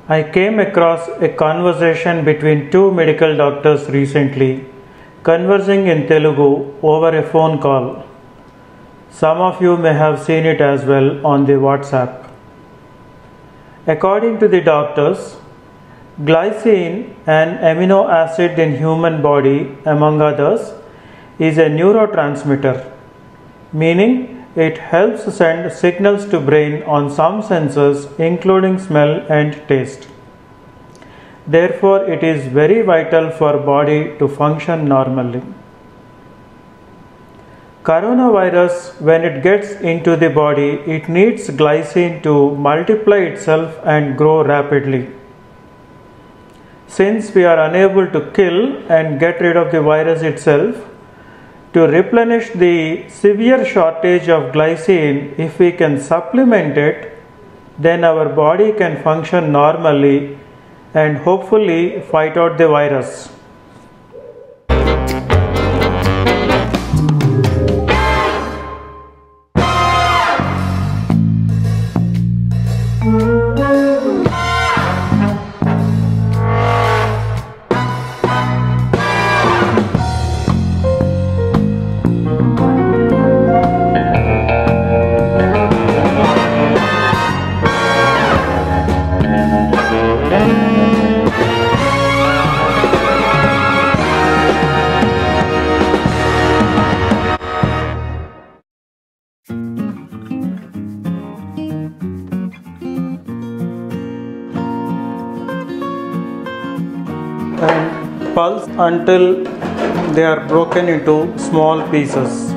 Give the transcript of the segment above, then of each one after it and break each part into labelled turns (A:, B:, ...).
A: I came across a conversation between two medical doctors recently, conversing in Telugu over a phone call. Some of you may have seen it as well on the WhatsApp. According to the doctors, glycine, an amino acid in human body among others, is a neurotransmitter, meaning it helps send signals to brain on some senses including smell and taste. Therefore, it is very vital for body to function normally. Coronavirus, when it gets into the body, it needs glycine to multiply itself and grow rapidly. Since we are unable to kill and get rid of the virus itself, to replenish the severe shortage of glycine, if we can supplement it, then our body can function normally and hopefully fight out the virus. And pulse until they are broken into small pieces.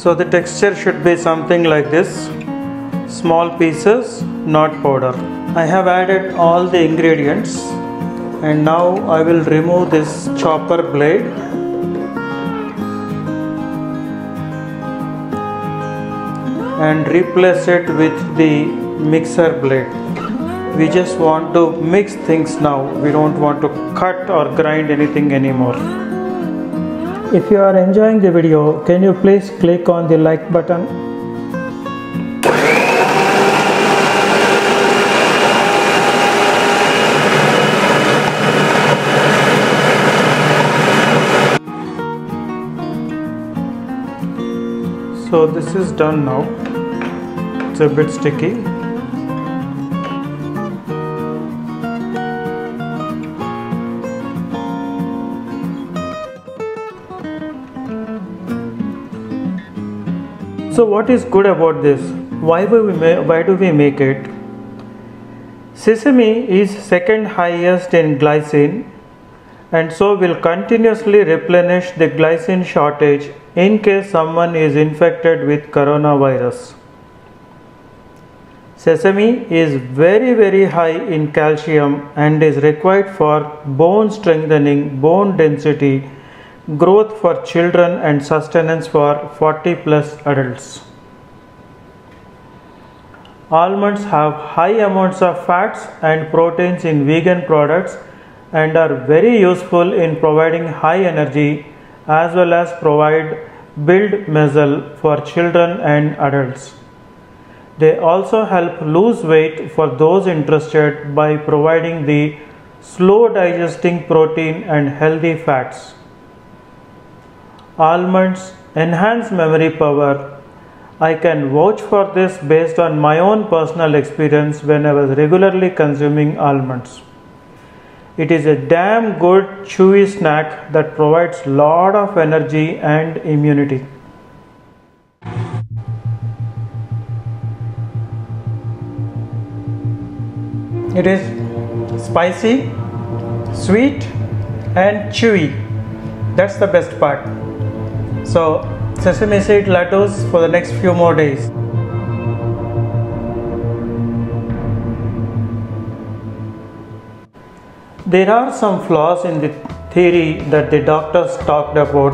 A: So the texture should be something like this. Small pieces, not powder. I have added all the ingredients and now I will remove this chopper blade and replace it with the mixer blade. We just want to mix things now. We don't want to cut or grind anything anymore. If you are enjoying the video, can you please click on the like button? So this is done now. It's a bit sticky. So what is good about this? Why do we make it? Sesame is second highest in glycine and so will continuously replenish the glycine shortage in case someone is infected with coronavirus. Sesame is very high in calcium and is required for bone strengthening, bone density, growth for children and sustenance for 40+ adults. Almonds have high amounts of fats and proteins in vegan products and are very useful in providing high energy as well as build muscle for children and adults. They also help lose weight for those interested by providing the slow digesting protein and healthy fats. Almonds enhance memory power. I can vouch for this based on my own personal experience when I was regularly consuming almonds. It is a damn good chewy snack that provides lot of energy and immunity. It is spicy, sweet and chewy. That's the best part. So sesame seed laddus for the next few more days. There are some flaws in the theory that the doctors talked about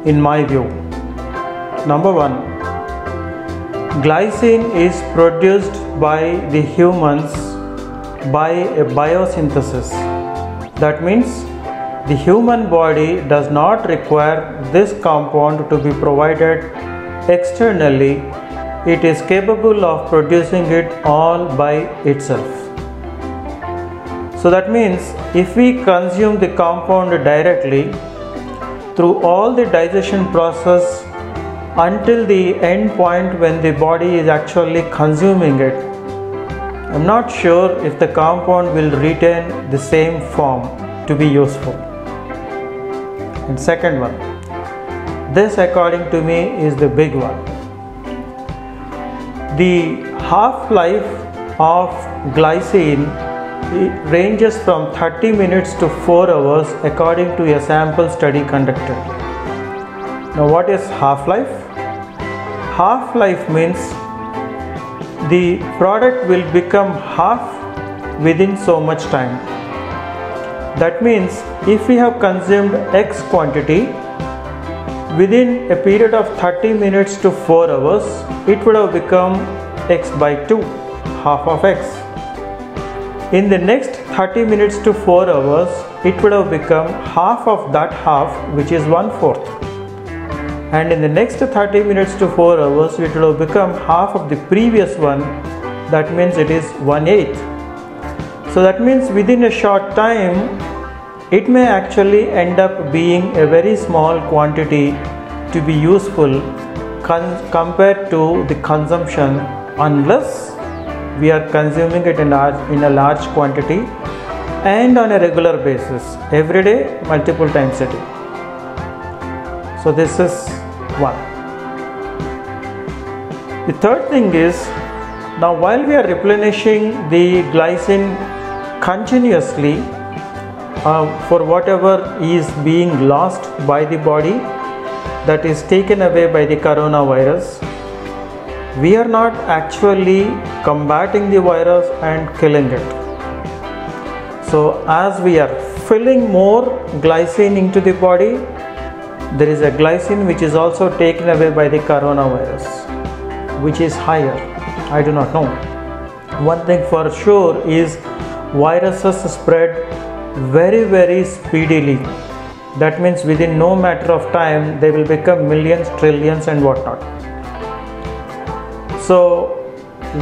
A: in my view. Number one, glycine is produced by the humans by a biosynthesis. That means the human body does not require this compound to be provided externally. It is capable of producing it all by itself. So that means if we consume the compound directly through all the digestion process until the end point when the body is actually consuming it, I'm not sure if the compound will retain the same form to be useful. And second one, this according to me is the big one. The half-life of glycine ranges from 30 minutes to 4 hours according to a sample study conducted. Now what is half-life? Half-life means the product will become half within so much time. That means if we have consumed X quantity, within a period of 30 minutes to 4 hours, it would have become X by 2, half of X. In the next 30 minutes to 4 hours, it would have become half of that half, which is 1/4. And in the next 30 minutes to 4 hours, it would have become half of the previous one, that means it is 1/8. So that means within a short time, it may actually end up being a very small quantity to be useful compared to the consumption, unless we are consuming it in a large quantity and on a regular basis, every day, multiple times a day. So this is one. The third thing is, now while we are replenishing the glycine continuously for whatever is being lost by the body, that is taken away by the coronavirus, we are not actually combating the virus and killing it. So as we are filling more glycine into the body, there is a glycine which is also taken away by the coronavirus, which is higher. I do not know. One thing for sure is viruses spread very speedily. That means within no matter of time they will become millions, trillions and whatnot. So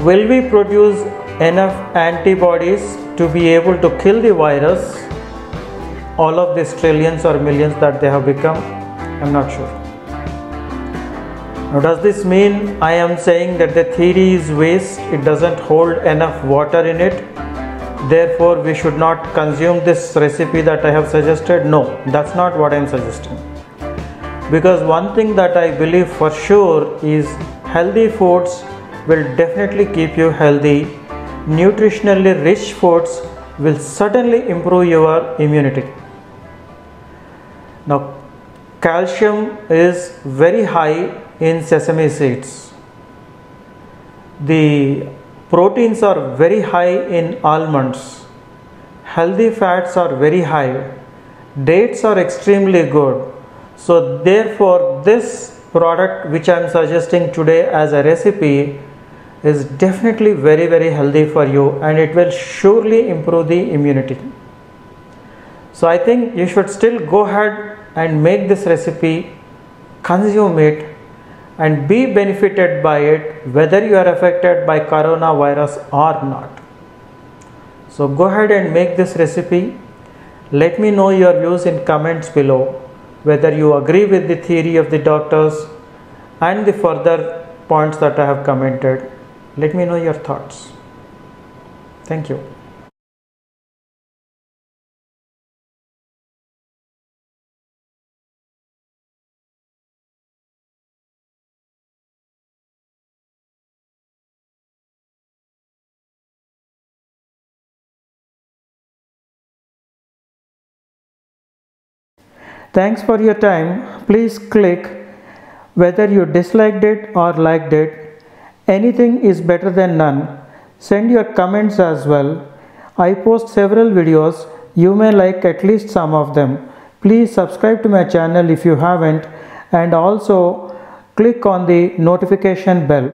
A: will we produce enough antibodies to be able to kill the virus, all of these trillions or millions that they have become? I'm not sure. Now does this mean I am saying that the theory is waste, it doesn't hold enough water in it, therefore we should not consume this recipe that I have suggested? No, that's not what I am suggesting. Because one thing that I believe for sure is healthy foods will definitely keep you healthy. Nutritionally rich foods will certainly improve your immunity. Now calcium is very high in sesame seeds. The proteins are very high in almonds. Healthy fats are very high. Dates are extremely good. So therefore this product which I am suggesting today as a recipe is definitely very healthy for you, and it will surely improve the immunity. So I think you should still go ahead and make this recipe, consume it and be benefited by it, whether you are affected by coronavirus or not. So go ahead and make this recipe. Let me know your views in comments below, whether you agree with the theory of the doctors and the further points that I have commented. Let me know your thoughts. Thank you. Thanks for your time. Please click whether you disliked it or liked it. Anything is better than none. Send your comments as well. I post several videos. You may like at least some of them. Please subscribe to my channel if you haven't, and also click on the notification bell.